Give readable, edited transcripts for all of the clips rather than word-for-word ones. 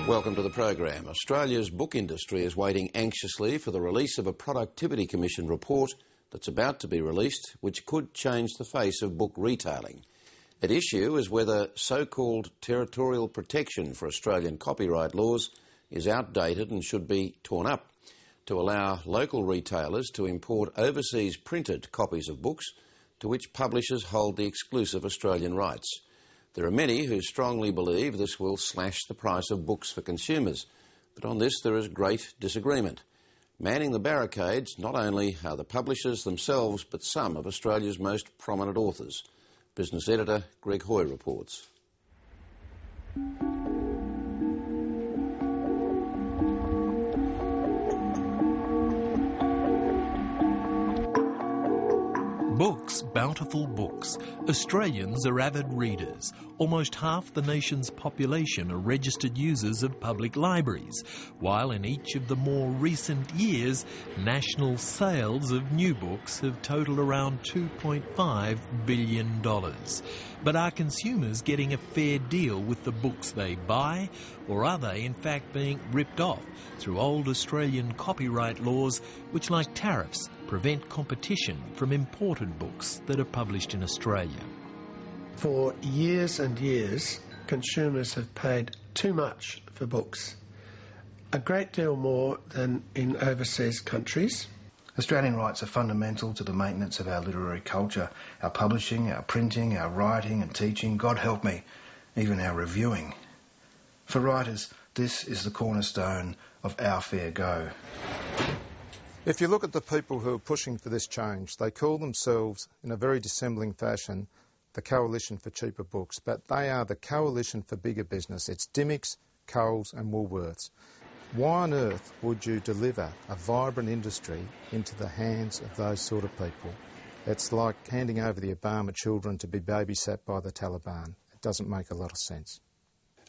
Welcome to the program. Australia's book industry is waiting anxiously for the release of a Productivity Commission report that's about to be released, which could change the face of book retailing. At issue is whether so-called territorial protection for Australian copyright laws is outdated and should be torn up to allow local retailers to import overseas printed copies of books to which publishers hold the exclusive Australian rights. There are many who strongly believe this will slash the price of books for consumers, but on this there is great disagreement. Manning the barricades not only are the publishers themselves, but some of Australia's most prominent authors. Business editor Greg Hoy reports. Books, bountiful books. Australians are avid readers. Almost half the nation's population are registered users of public libraries, while in each of the more recent years, national sales of new books have totalled around $2.5 billion. But are consumers getting a fair deal with the books they buy, or are they in fact being ripped off through old Australian copyright laws which, like tariffs, prevent competition from imported books that are published in Australia? For years and years, consumers have paid too much for books, a great deal more than in overseas countries. Australian rights are fundamental to the maintenance of our literary culture, our publishing, our printing, our writing and teaching, God help me, even our reviewing. For writers, this is the cornerstone of our fair go. If you look at the people who are pushing for this change, they call themselves, in a very dissembling fashion, the Coalition for Cheaper Books, but they are the Coalition for Bigger Business. It's Dymocks, Coles and Woolworths. Why on earth would you deliver a vibrant industry into the hands of those sort of people? It's like handing over the Obama children to be babysat by the Taliban. It doesn't make a lot of sense.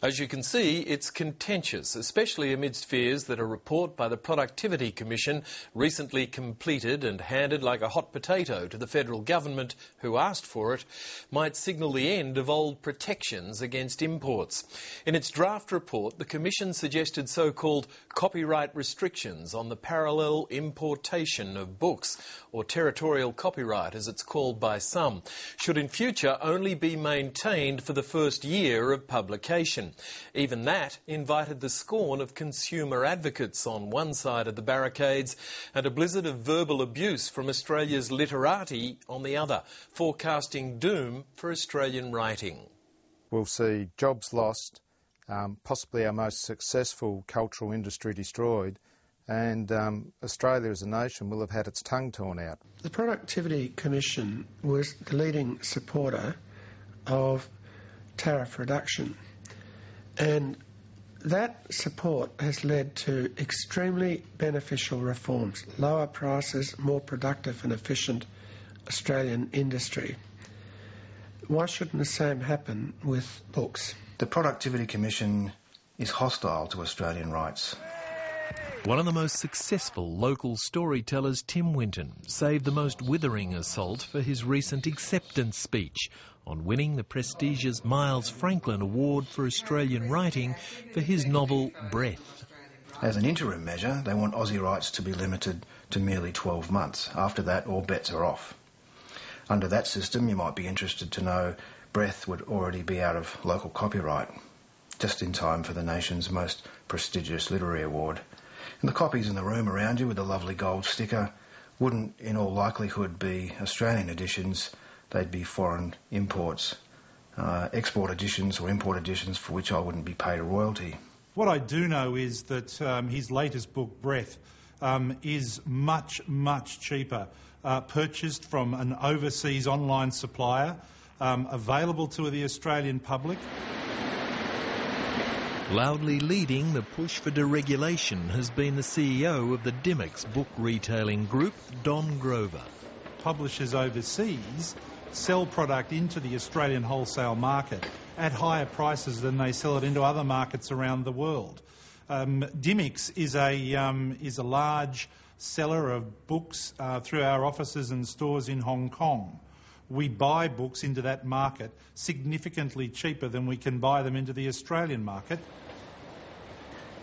As you can see, it's contentious, especially amidst fears that a report by the Productivity Commission, recently completed and handed like a hot potato to the federal government who asked for it, might signal the end of old protections against imports. In its draft report, the Commission suggested so-called copyright restrictions on the parallel importation of books, or territorial copyright as it's called by some, should in future only be maintained for the first year of publication. Even that invited the scorn of consumer advocates on one side of the barricades and a blizzard of verbal abuse from Australia's literati on the other, forecasting doom for Australian writing. We'll see jobs lost, possibly our most successful cultural industry destroyed, and Australia as a nation will have had its tongue torn out. The Productivity Commission was the leading supporter of tariff reduction. And that support has led to extremely beneficial reforms, lower prices, more productive and efficient Australian industry. Why shouldn't the same happen with books? The Productivity Commission is hostile to Australian rights. One of the most successful local storytellers, Tim Winton, saved the most withering assault for his recent acceptance speech on winning the prestigious Miles Franklin Award for Australian Writing for his novel Breath. As an interim measure, they want Aussie rights to be limited to merely 12 months. After that, all bets are off. Under that system, you might be interested to know Breath would already be out of local copyright, just in time for the nation's most prestigious literary award. And the copies in the room around you with the lovely gold sticker wouldn't, in all likelihood, be Australian editions. They'd be foreign imports, export editions or import editions for which I wouldn't be paid a royalty. What I do know is that his latest book, Breath, is much, much cheaper, purchased from an overseas online supplier, available to the Australian public. Loudly leading the push for deregulation has been the CEO of the Dymocks book retailing group, Don Grover. Publishers overseas sell product into the Australian wholesale market at higher prices than they sell it into other markets around the world. Dymocks is a large seller of books through our offices and stores in Hong Kong. We buy books into that market significantly cheaper than we can buy them into the Australian market.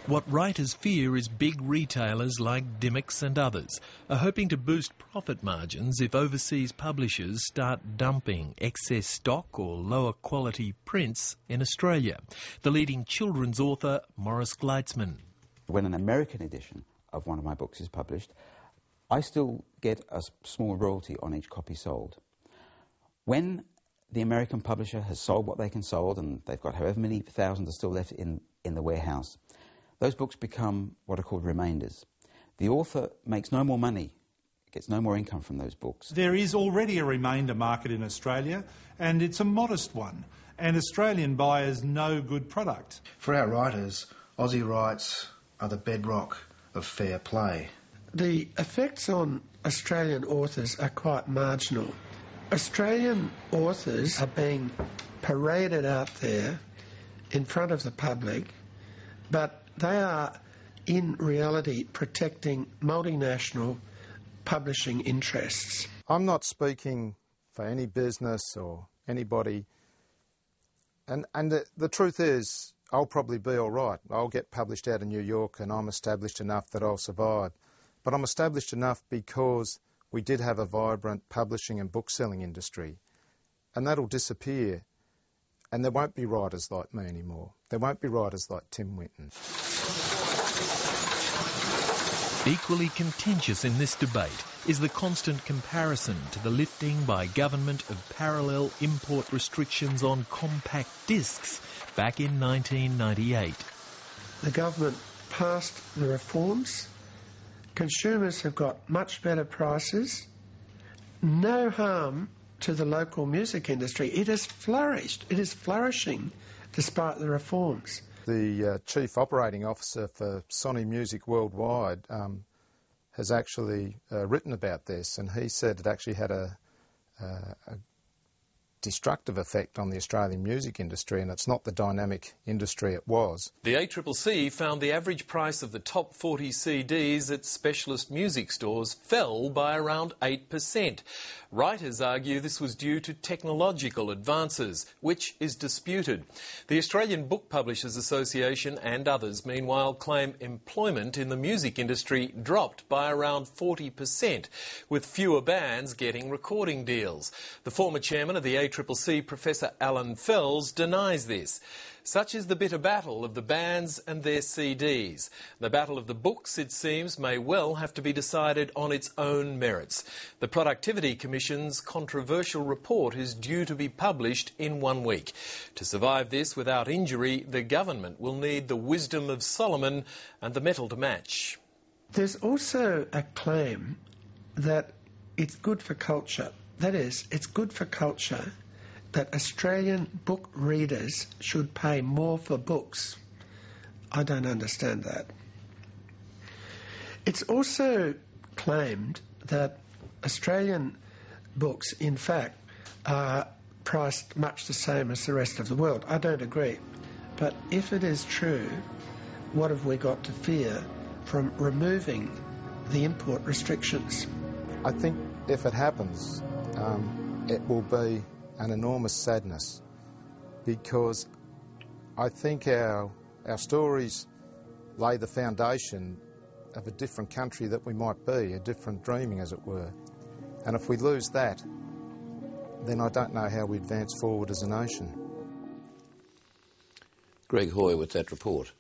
What writers fear is big retailers like Dymocks and others are hoping to boost profit margins if overseas publishers start dumping excess stock or lower quality prints in Australia. The leading children's author, Morris Gleitzman. When an American edition of one of my books is published, I still get a small royalty on each copy sold. When the American publisher has sold what they can sold, and they've got however many thousands are still left in the warehouse, those books become what are called remainders. The author makes no more money, gets no more income from those books. There is already a remainder market in Australia, and it's a modest one, and Australian buyers know good product. For our writers, Aussie rights are the bedrock of fair play. The effects on Australian authors are quite marginal. Australian authors are being paraded out there in front of the public, but they are in reality protecting multinational publishing interests. I'm not speaking for any business or anybody, and the truth is I'll probably be all right. I'll get published out in New York and I'm established enough that I'll survive. But I'm established enough because we did have a vibrant publishing and bookselling industry, and that'll disappear. And there won't be writers like me anymore. There won't be writers like Tim Winton. Equally contentious in this debate is the constant comparison to the lifting by government of parallel import restrictions on compact discs back in 1998. The government passed the reforms. Consumers have got much better prices. No harm to the local music industry. It has flourished. It is flourishing despite the reforms. The Chief Operating Officer for Sony Music Worldwide has actually written about this, and he said it actually had a destructive effect on the Australian music industry, and it's not the dynamic industry it was. The ACCC found the average price of the top 40 CDs at specialist music stores fell by around 8%. Writers argue this was due to technological advances, which is disputed. The Australian Book Publishers Association and others, meanwhile, claim employment in the music industry dropped by around 40%, with fewer bands getting recording deals. The former chairman of the ACCC, Professor Alan Fells, denies this. Such is the bitter battle of the bands and their CDs. The battle of the books, it seems, may well have to be decided on its own merits. The Productivity Commission's controversial report is due to be published in 1 week. To survive this without injury, the government will need the wisdom of Solomon and the metal to match. There's also a claim that it's good for culture. That is, it's good for culture that Australian book readers should pay more for books. I don't understand that. It's also claimed that Australian books, in fact, are priced much the same as the rest of the world. I don't agree. But if it is true, what have we got to fear from removing the import restrictions? I think if it happens, it will be an enormous sadness, because I think our stories lay the foundation of a different country that we might be, a different dreaming, as it were. And if we lose that, then I don't know how we advance forward as a nation. Greg Hoy with that report.